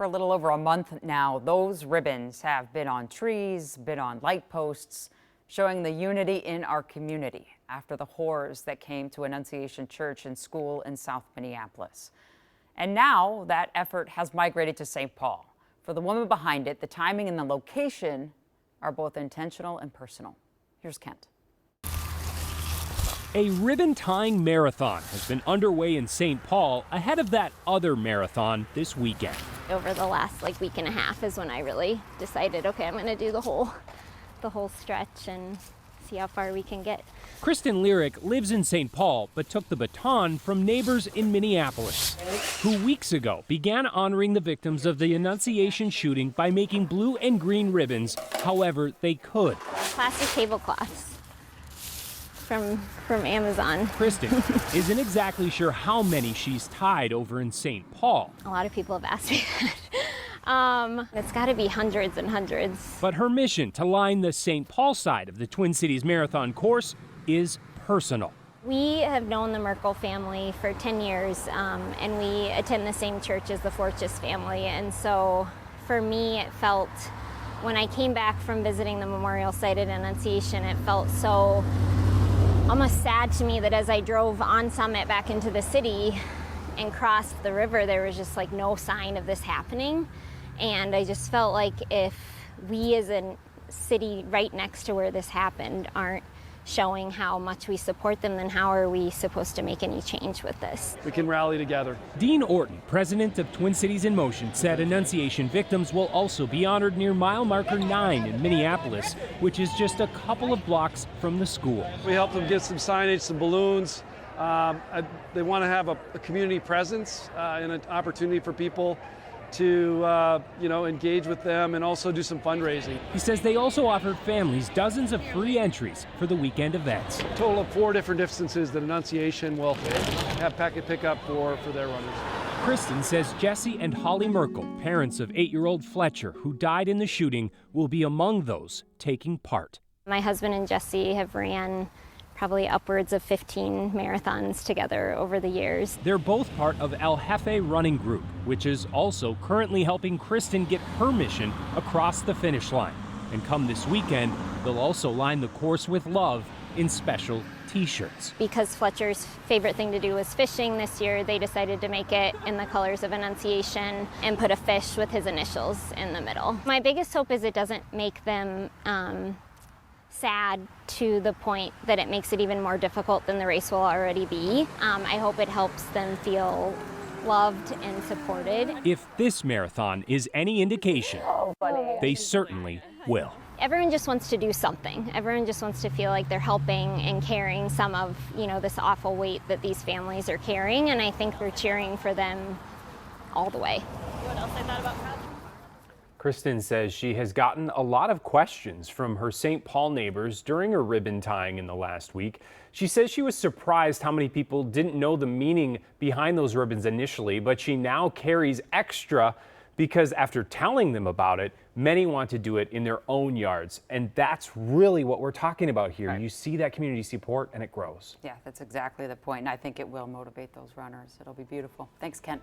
For a little over a month now, those ribbons have been on trees, been on light posts, showing the unity in our community after the horrors that came to Annunciation Church and School in South Minneapolis. And now that effort has migrated to St. Paul. For the woman behind it, the timing and the location are both intentional and personal. Here's Kent. A ribbon tying marathon has been underway in St. Paul ahead of that other marathon this weekend. Over the last week and a half is when I really decided, okay, I'm going to do the whole stretch and see how far we can get. Kristen Lyric lives in St. Paul, but took the baton from neighbors in Minneapolis, who weeks ago began honoring the victims of the Annunciation shooting by making blue and green ribbons however they could. Plastic tablecloths from Amazon. Kristen isn't exactly sure how many she's tied over in St. Paul. A lot of people have asked me that. It's got to be hundreds and hundreds. But her mission to line the St. Paul side of the Twin Cities Marathon course is personal. We have known the Merkel family for 10 years, and we attend the same church as the Forches family. And so for me, it felt, when I came back from visiting the memorial site at Annunciation, it felt so almost sad to me that as I drove on Summit back into the city and crossed the river, there was just no sign of this happening. And I just felt like if we as a city right next to where this happened aren't showing how much we support them, then how are we supposed to make any change with this? We can rally together. Dean Orton, president of Twin Cities in Motion, said Annunciation victims will also be honored near mile marker 9 in Minneapolis, which is just a couple of blocks from the school. We helped them get some signage, some balloons. They want to have a community presence and an opportunity for people to engage with them and also do some fundraising. He says they also offered families dozens of free entries for the weekend events. A total of 4 different distances that Annunciation will have packet pickup for their runners. Kristen says Jesse and Holly Merkel, parents of 8-year-old Fletcher, who died in the shooting, will be among those taking part. My husband and Jesse have ran probably upwards of 15 marathons together over the years. They're both part of El Jefe Running Group, which is also currently helping Kristen get her mission across the finish line. And come this weekend, they'll also line the course with love in special t-shirts. Because Fletcher's favorite thing to do was fishing this year, they decided to make it in the colors of Annunciation and put a fish with his initials in the middle. My biggest hope is it doesn't make them sad to the point that it makes it even more difficult than the race will already be. I hope it helps them feel loved and supported. If this marathon is any indication, they certainly will. Everyone just wants to do something. Everyone just wants to feel like they're helping and carrying some of, this awful weight that these families are carrying, and I think we're cheering for them all the way. You know what else I thought about Proud? Kristen says she has gotten a lot of questions from her St. Paul neighbors during her ribbon tying in the last week. She says she was surprised how many people didn't know the meaning behind those ribbons initially, but she now carries extra because after telling them about it, many want to do it in their own yards. And that's really what we're talking about here. Right. You see that community support and it grows. Yeah, that's exactly the point. And I think it will motivate those runners. It'll be beautiful. Thanks, Kent.